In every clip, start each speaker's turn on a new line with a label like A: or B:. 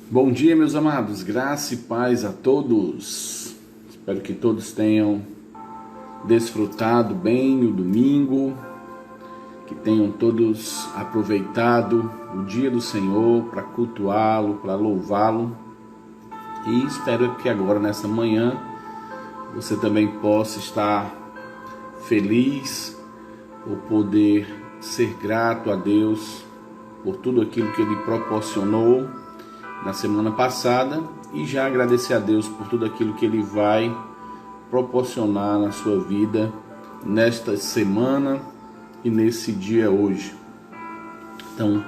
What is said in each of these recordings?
A: Bom dia, meus amados, graça e paz a todos. Espero que todos tenham desfrutado bem o domingo, que tenham todos aproveitado o dia do Senhor para cultuá-lo, para louvá-lo. E espero que agora, nessa manhã, você também possa estar feliz por poder ser grato a Deus por tudo aquilo que Ele proporcionou na semana passada e já agradecer a Deus por tudo aquilo que Ele vai proporcionar na sua vida nesta semana e nesse dia hoje. Então,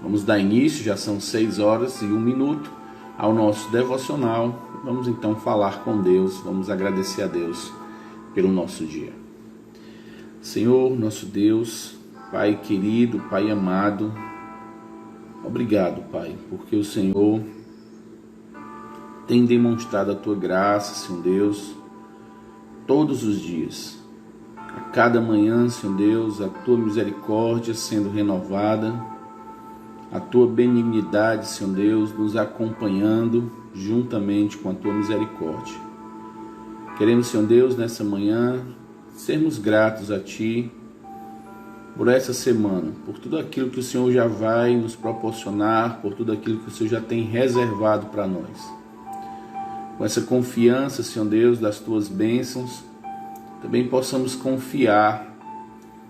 A: vamos dar início, já são 6h01 ao nosso devocional. Vamos então falar com Deus, vamos agradecer a Deus pelo nosso dia. Senhor, nosso Deus, Pai querido, Pai amado, obrigado, Pai, porque o Senhor tem demonstrado a Tua graça, Senhor Deus, todos os dias. A cada manhã, Senhor Deus, a Tua misericórdia sendo renovada, a Tua benignidade, Senhor Deus, nos acompanhando juntamente com a Tua misericórdia. Queremos, Senhor Deus, nessa manhã, sermos gratos a Ti, por essa semana, por tudo aquilo que o Senhor já vai nos proporcionar, por tudo aquilo que o Senhor já tem reservado para nós. Com essa confiança, Senhor Deus, das Tuas bênçãos, também possamos confiar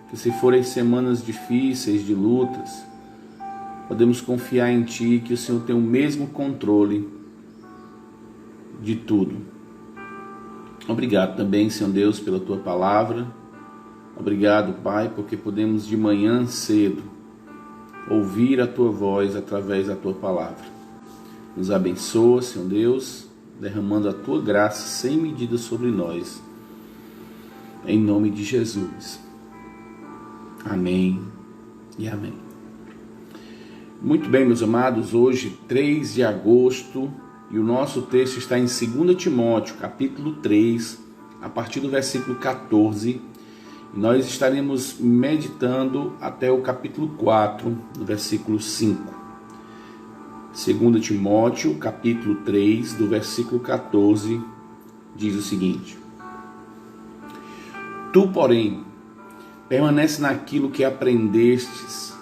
A: que se forem semanas difíceis, de lutas, podemos confiar em Ti, que o Senhor tem o mesmo controle de tudo. Obrigado também, Senhor Deus, pela Tua palavra. Obrigado, Pai, porque podemos de manhã cedo ouvir a Tua voz através da Tua palavra. Nos abençoa, Senhor Deus, derramando a Tua graça sem medida sobre nós. Em nome de Jesus. Amém e amém. Muito bem, meus amados, hoje 3 de agosto e o nosso texto está em 2 Timóteo, capítulo 3, a partir do versículo 14. Nós estaremos meditando até o capítulo 4, do versículo 5. 2 Timóteo, capítulo 3, do versículo 14, diz o seguinte: Tu, porém, permanece naquilo que aprendestes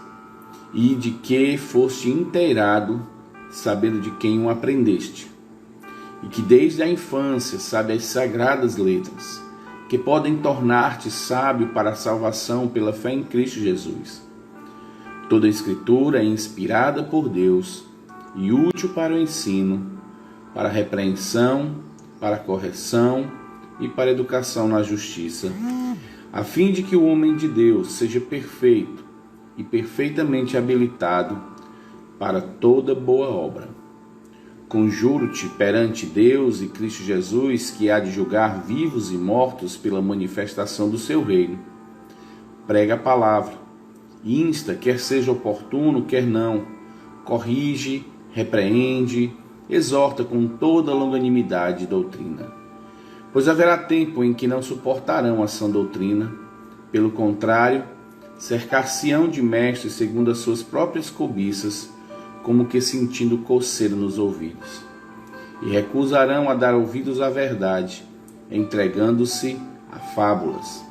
A: e de que foste inteirado, sabendo de quem o aprendeste, e que desde a infância sabe as sagradas letras, que podem tornar-te sábio para a salvação pela fé em Cristo Jesus. Toda a Escritura é inspirada por Deus e útil para o ensino, para a repreensão, para a correção e para a educação na justiça, a fim de que o homem de Deus seja perfeito e perfeitamente habilitado para toda boa obra. Conjuro-te perante Deus e Cristo Jesus, que há de julgar vivos e mortos pela manifestação do seu reino. Prega a palavra, insta, quer seja oportuno, quer não, corrige, repreende, exorta com toda longanimidade e doutrina. Pois haverá tempo em que não suportarão a sã doutrina, pelo contrário, cercar-se-ão de mestres segundo as suas próprias cobiças, como que sentindo coceira nos ouvidos, e recusarão a dar ouvidos à verdade, entregando-se a fábulas.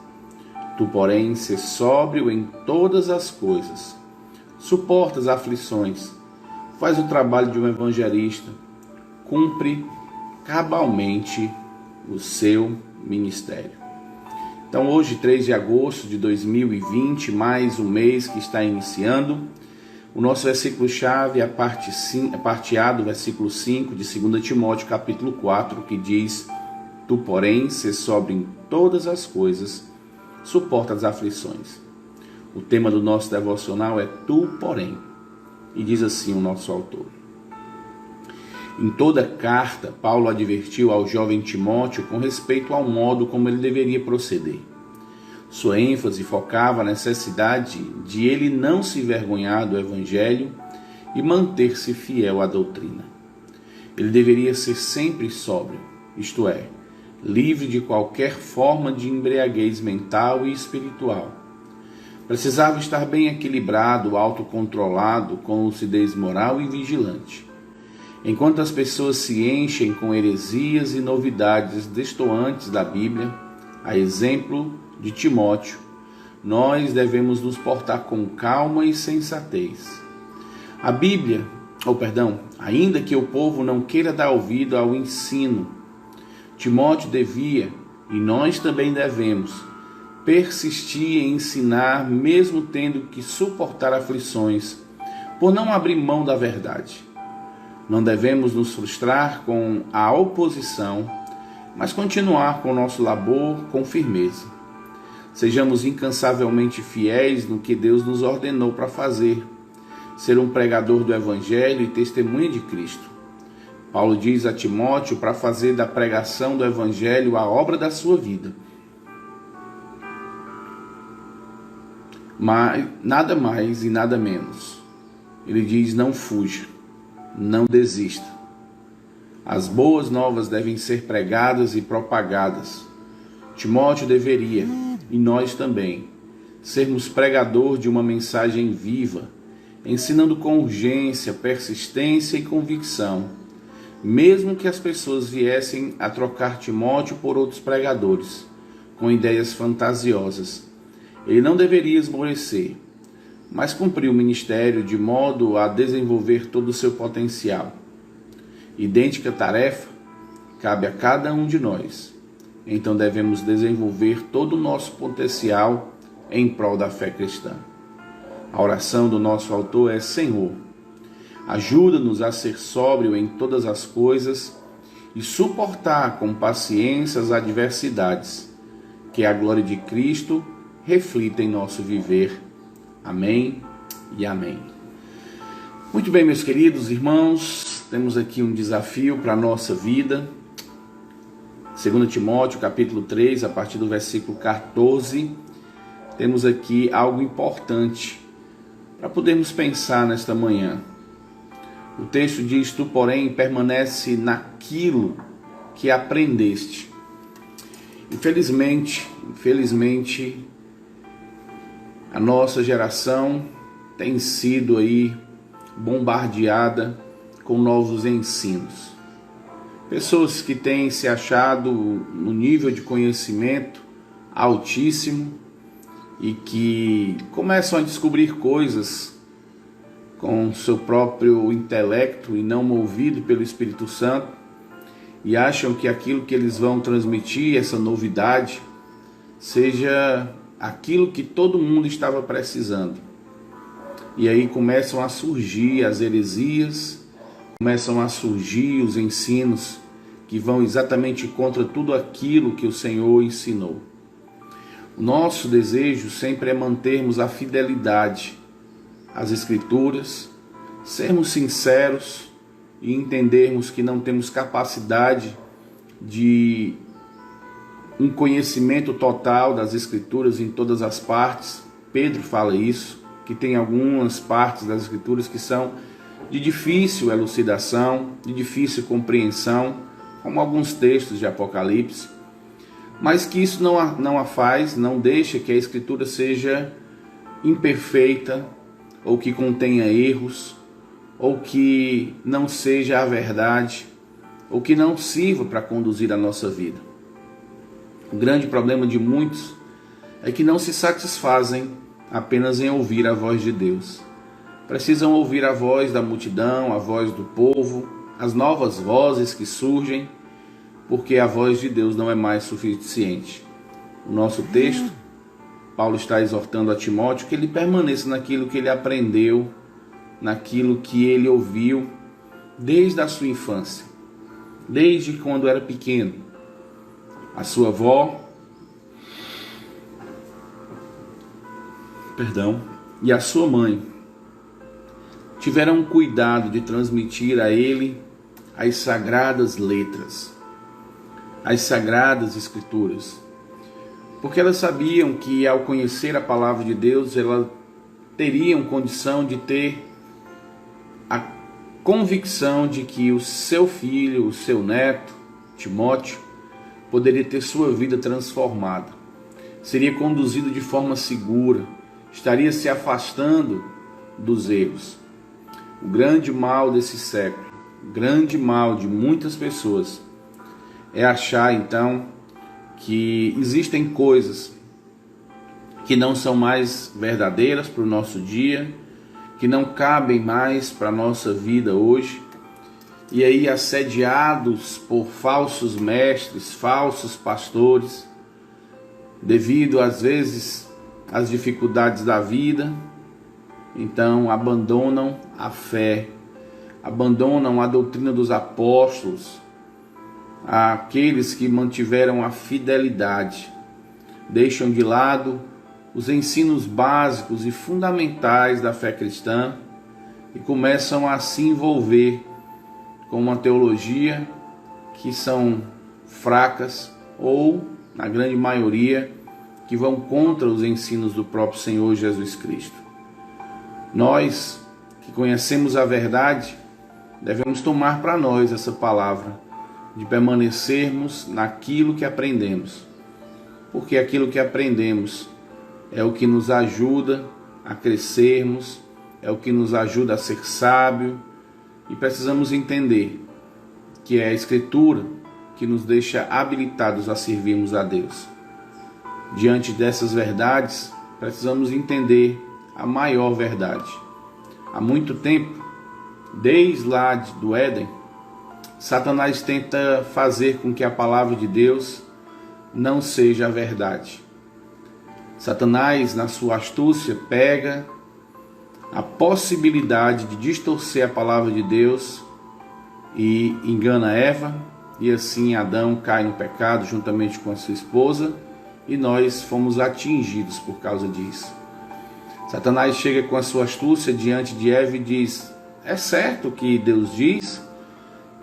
A: Tu, porém, sê sóbrio em todas as coisas, suporta as aflições, faz o trabalho de um evangelista, cumpre cabalmente o seu ministério. Então, hoje, 3 de agosto de 2020, mais um mês que está iniciando. O nosso versículo-chave é a parte A do versículo 5 de 2 Timóteo, capítulo 4, que diz: Tu, porém, sê sóbrio em todas as coisas, suporta as aflições. O tema do nosso devocional é Tu, porém, e diz assim o nosso autor: Em toda carta, Paulo advertiu ao jovem Timóteo com respeito ao modo como ele deveria proceder. Sua ênfase focava a necessidade de ele não se envergonhar do Evangelho e manter-se fiel à doutrina. Ele deveria ser sempre sóbrio, isto é, livre de qualquer forma de embriaguez mental e espiritual. Precisava estar bem equilibrado, autocontrolado, com lucidez moral e vigilante. Enquanto as pessoas se enchem com heresias e novidades destoantes da Bíblia, a exemplo de Timóteo, nós devemos nos portar com calma e sensatez. Ainda que o povo não queira dar ouvido ao ensino, Timóteo devia, e nós também devemos, persistir em ensinar, mesmo tendo que suportar aflições, por não abrir mão da verdade. Não devemos nos frustrar com a oposição, mas continuar com o nosso labor com firmeza. Sejamos incansavelmente fiéis no que Deus nos ordenou para fazer, ser um pregador do Evangelho e testemunha de Cristo. Paulo diz a Timóteo para fazer da pregação do Evangelho a obra da sua vida. Mas nada mais e nada menos. Ele diz: não fuja, não desista. As boas novas devem ser pregadas e propagadas. Timóteo deveria, e nós também, sermos pregador de uma mensagem viva, ensinando com urgência, persistência e convicção, mesmo que as pessoas viessem a trocar Timóteo por outros pregadores, com ideias fantasiosas. Ele não deveria esmorecer, mas cumprir o ministério de modo a desenvolver todo o seu potencial. Idêntica tarefa cabe a cada um de nós. Então devemos desenvolver todo o nosso potencial em prol da fé cristã. A oração do nosso autor é: Senhor, ajuda-nos a ser sóbrio em todas as coisas e suportar com paciência as adversidades, que a glória de Cristo reflita em nosso viver. Amém e amém. Muito bem, meus queridos irmãos, temos aqui um desafio para a nossa vida. 2 Timóteo, capítulo 3, a partir do versículo 14, temos aqui algo importante para podermos pensar nesta manhã. O texto diz: tu, porém, permanece naquilo que aprendeste. Infelizmente, a nossa geração tem sido aí bombardeada com novos ensinos. Pessoas que têm se achado no nível de conhecimento altíssimo e que começam a descobrir coisas com seu próprio intelecto e não movido pelo Espírito Santo, e acham que aquilo que eles vão transmitir, essa novidade, seja aquilo que todo mundo estava precisando. E aí começam a surgir as heresias, começam a surgir os ensinos que vão exatamente contra tudo aquilo que o Senhor ensinou. O nosso desejo sempre é mantermos a fidelidade às Escrituras, sermos sinceros e entendermos que não temos capacidade de um conhecimento total das Escrituras em todas as partes. Pedro fala isso, que tem algumas partes das Escrituras que são de difícil elucidação, de difícil compreensão, como alguns textos de Apocalipse, mas que isso não deixa que a Escritura seja imperfeita, ou que contenha erros, ou que não seja a verdade, ou que não sirva para conduzir a nossa vida. O grande problema de muitos é que não se satisfazem apenas em ouvir a voz de Deus. Precisam ouvir a voz da multidão, a voz do povo, as novas vozes que surgem, porque a voz de Deus não é mais suficiente. O nosso texto, Paulo está exortando a Timóteo que ele permaneça naquilo que ele aprendeu, naquilo que ele ouviu desde a sua infância, desde quando era pequeno. A sua avó, e a sua mãe tiveram cuidado de transmitir a ele as sagradas letras, as sagradas Escrituras, porque elas sabiam que ao conhecer a palavra de Deus, elas teriam condição de ter a convicção de que o seu filho, o seu neto, Timóteo, poderia ter sua vida transformada, seria conduzido de forma segura, estaria se afastando dos erros. O grande mal desse século grande mal de muitas pessoas é achar então que existem coisas que não são mais verdadeiras para o nosso dia, que não cabem mais para a nossa vida hoje, e aí assediados por falsos mestres, falsos pastores, devido às vezes às dificuldades da vida, então abandonam a fé, abandonam a doutrina dos apóstolos, aqueles que mantiveram a fidelidade, deixam de lado os ensinos básicos e fundamentais da fé cristã e começam a se envolver com uma teologia que são fracas ou, na grande maioria, que vão contra os ensinos do próprio Senhor Jesus Cristo. Nós que conhecemos a verdade devemos tomar para nós essa palavra de permanecermos naquilo que aprendemos, porque aquilo que aprendemos é o que nos ajuda a crescermos, é o que nos ajuda a ser sábio, e precisamos entender que é a Escritura que nos deixa habilitados a servirmos a Deus. Diante dessas verdades, precisamos entender a maior verdade. Há muito tempo, desde lá do Éden, Satanás tenta fazer com que a palavra de Deus não seja a verdade. Satanás, na sua astúcia, pega a possibilidade de distorcer a palavra de Deus e engana Eva, e assim Adão cai no pecado juntamente com a sua esposa, e nós fomos atingidos por causa disso. Satanás chega com a sua astúcia diante de Eva e diz: é certo que Deus diz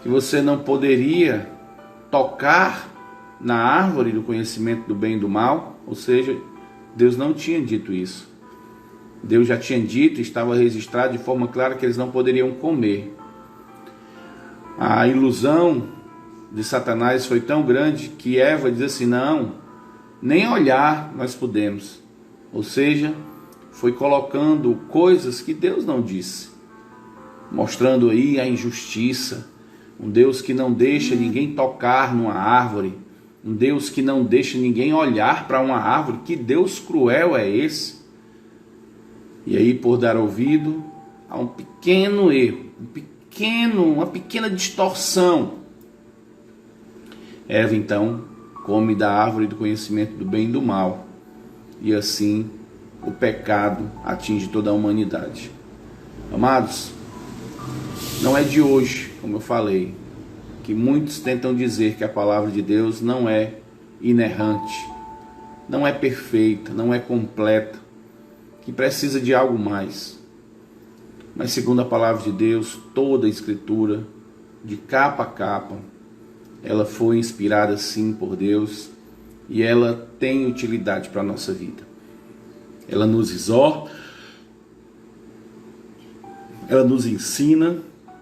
A: que você não poderia tocar na árvore do conhecimento do bem e do mal? Ou seja, Deus não tinha dito isso. Deus já tinha dito, estava registrado de forma clara que eles não poderiam comer. A ilusão de Satanás foi tão grande que Eva diz assim: não, nem olhar nós podemos. Ou seja, foi colocando coisas que Deus não disse, mostrando aí a injustiça. Um Deus que não deixa ninguém tocar numa árvore, um Deus que não deixa ninguém olhar para uma árvore. Que Deus cruel é esse? E aí, por dar ouvido a um pequeno erro, uma pequena distorção, Eva então come da árvore do conhecimento do bem e do mal, e assim o pecado atinge toda a humanidade. Amados, não é de hoje, como eu falei, que muitos tentam dizer que a palavra de Deus não é inerrante, não é perfeita, não é completa, que precisa de algo mais. Mas segundo a palavra de Deus, toda a Escritura, de capa a capa, ela foi inspirada sim por Deus, e ela tem utilidade para a nossa vida. Ela nos exorta, ela nos ensina,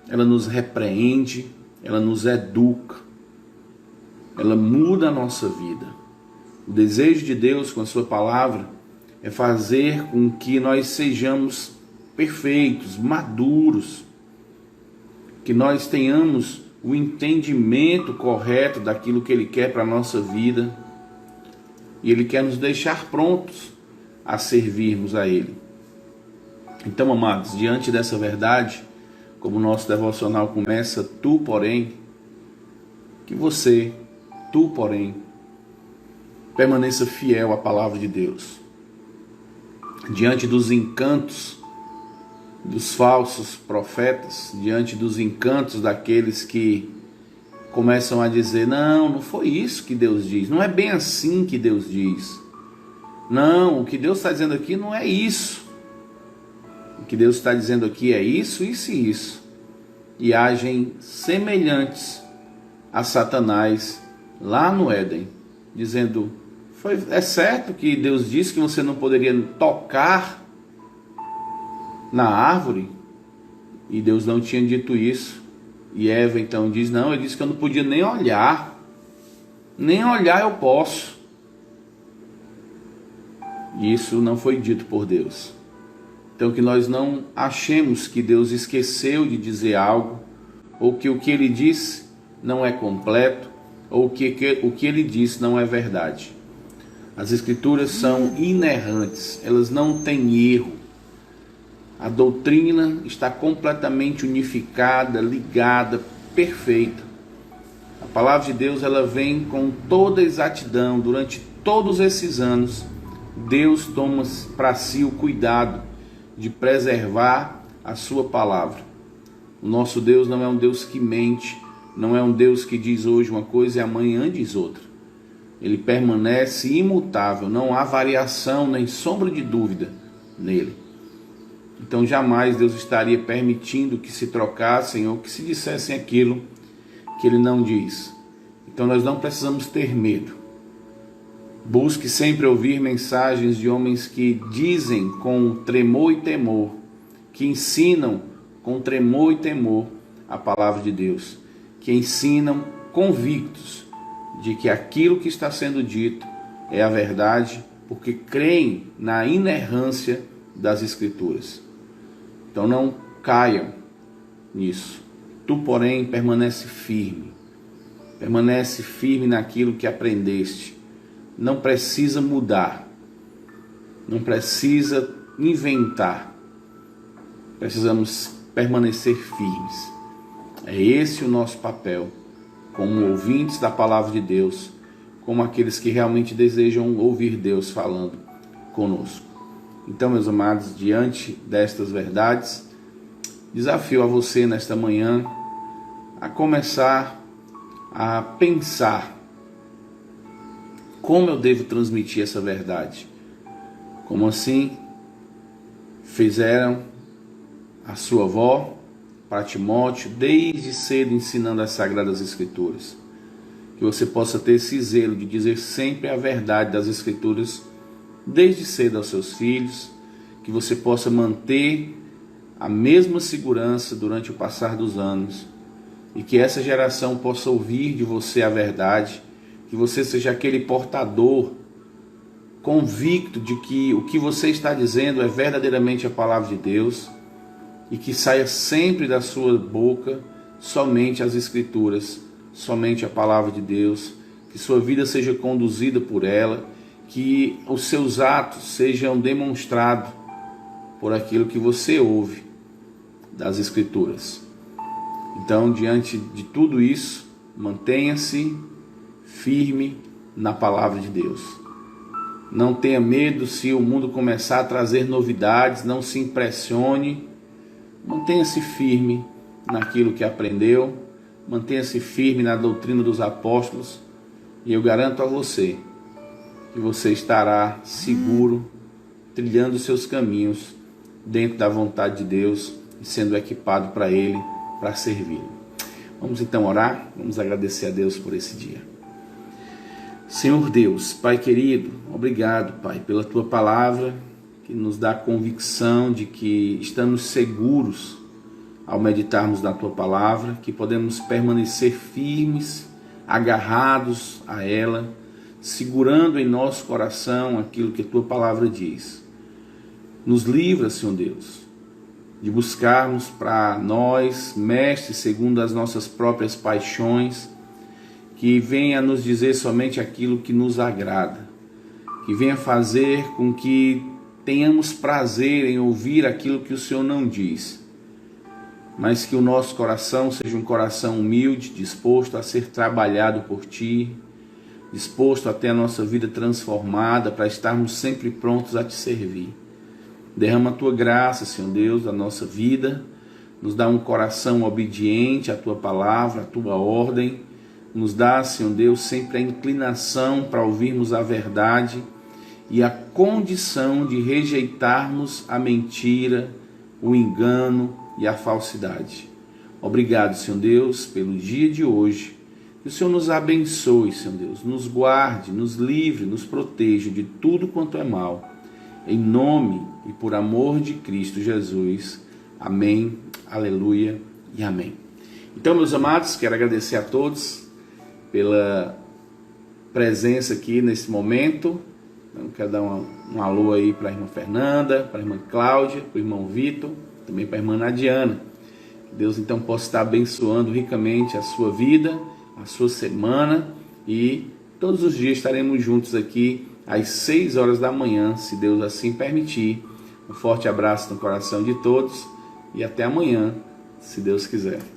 A: ela nos repreende, ela nos educa, ela muda a nossa vida. O desejo de Deus com a sua palavra é fazer com que nós sejamos perfeitos, maduros, que nós tenhamos o entendimento correto daquilo que Ele quer para a nossa vida, e Ele quer nos deixar prontos a servirmos a Ele. Então, amados, diante dessa verdade, como o nosso devocional começa, tu, porém, permaneça fiel à palavra de Deus. Diante dos encantos dos falsos profetas, diante dos encantos daqueles que começam a dizer: não foi isso que Deus diz, não é bem assim que Deus diz, não, o que Deus está dizendo aqui não é isso, o que Deus está dizendo aqui é isso, isso e isso, e agem semelhantes a Satanás lá no Éden, dizendo: é certo que Deus disse que você não poderia tocar na árvore, e Deus não tinha dito isso. E Eva então diz: não, ele disse que eu não podia nem olhar eu posso. E isso não foi dito por Deus. Então que nós não achemos que Deus esqueceu de dizer algo, ou que o que ele disse não é completo, ou que o que ele disse não é verdade. As Escrituras são inerrantes, elas não têm erro. A doutrina está completamente unificada, ligada, perfeita. A palavra de Deus, ela vem com toda exatidão. Durante todos esses anos, Deus toma para si o cuidado de preservar a sua palavra. O nosso Deus não é um Deus que mente, não é um Deus que diz hoje uma coisa e amanhã diz outra. Ele permanece imutável, não há variação nem sombra de dúvida nele. Então jamais Deus estaria permitindo que se trocassem ou que se dissessem aquilo que ele não diz. Então nós não precisamos ter medo. Busque sempre ouvir mensagens de homens que dizem com tremor e temor, que ensinam com tremor e temor a palavra de Deus, que ensinam convictos de que aquilo que está sendo dito é a verdade, porque creem na inerrância das Escrituras. Então não caiam nisso. Tu, porém, permanece firme naquilo que aprendeste. Não precisa mudar, não precisa inventar, precisamos permanecer firmes. É esse o nosso papel, como ouvintes da palavra de Deus, como aqueles que realmente desejam ouvir Deus falando conosco. Então, meus amados, diante destas verdades, desafio a você nesta manhã a começar a pensar como eu devo transmitir essa verdade. Como assim fizeram a sua avó para Timóteo, desde cedo ensinando as Sagradas Escrituras. Que você possa ter esse zelo de dizer sempre a verdade das Escrituras, desde cedo aos seus filhos, que você possa manter a mesma segurança durante o passar dos anos, e que essa geração possa ouvir de você a verdade, que você seja aquele portador convicto de que o que você está dizendo é verdadeiramente a palavra de Deus, e que saia sempre da sua boca somente as Escrituras, somente a palavra de Deus, que sua vida seja conduzida por ela, que os seus atos sejam demonstrados por aquilo que você ouve das Escrituras. Então, diante de tudo isso, mantenha-se firme na palavra de Deus. Não tenha medo se o mundo começar a trazer novidades, não se impressione. Mantenha-se firme naquilo que aprendeu, mantenha-se firme na doutrina dos apóstolos, e eu garanto a você que você estará seguro, trilhando os seus caminhos dentro da vontade de Deus e sendo equipado para Ele, para servir. Vamos então orar, vamos agradecer a Deus por esse dia. Senhor Deus, Pai querido, obrigado, Pai, pela Tua palavra, que nos dá a convicção de que estamos seguros ao meditarmos na Tua palavra, que podemos permanecer firmes, agarrados a ela, segurando em nosso coração aquilo que a Tua palavra diz. Nos livra, Senhor Deus, de buscarmos para nós, mestres segundo as nossas próprias paixões, que venha nos dizer somente aquilo que nos agrada, que venha fazer com que tenhamos prazer em ouvir aquilo que o Senhor não diz, mas que o nosso coração seja um coração humilde, disposto a ser trabalhado por Ti, disposto a ter a nossa vida transformada, para estarmos sempre prontos a Te servir. Derrama a Tua graça, Senhor Deus, na nossa vida, nos dá um coração obediente à Tua palavra, à Tua ordem, nos dá, Senhor Deus, sempre a inclinação para ouvirmos a verdade e a condição de rejeitarmos a mentira, o engano e a falsidade. Obrigado, Senhor Deus, pelo dia de hoje. Que o Senhor nos abençoe, Senhor Deus, nos guarde, nos livre, nos proteja de tudo quanto é mal. Em nome e por amor de Cristo Jesus. Amém, aleluia e amém. Então, meus amados, quero agradecer a todos pela presença aqui nesse momento. Eu quero dar um alô aí para a irmã Fernanda, para a irmã Cláudia, para o irmão Vitor, também para a irmã Nadiana. Deus então possa estar abençoando ricamente a sua vida, a sua semana, e todos os dias estaremos juntos aqui às 6 horas da manhã, se Deus assim permitir. Um forte abraço no coração de todos e até amanhã, se Deus quiser.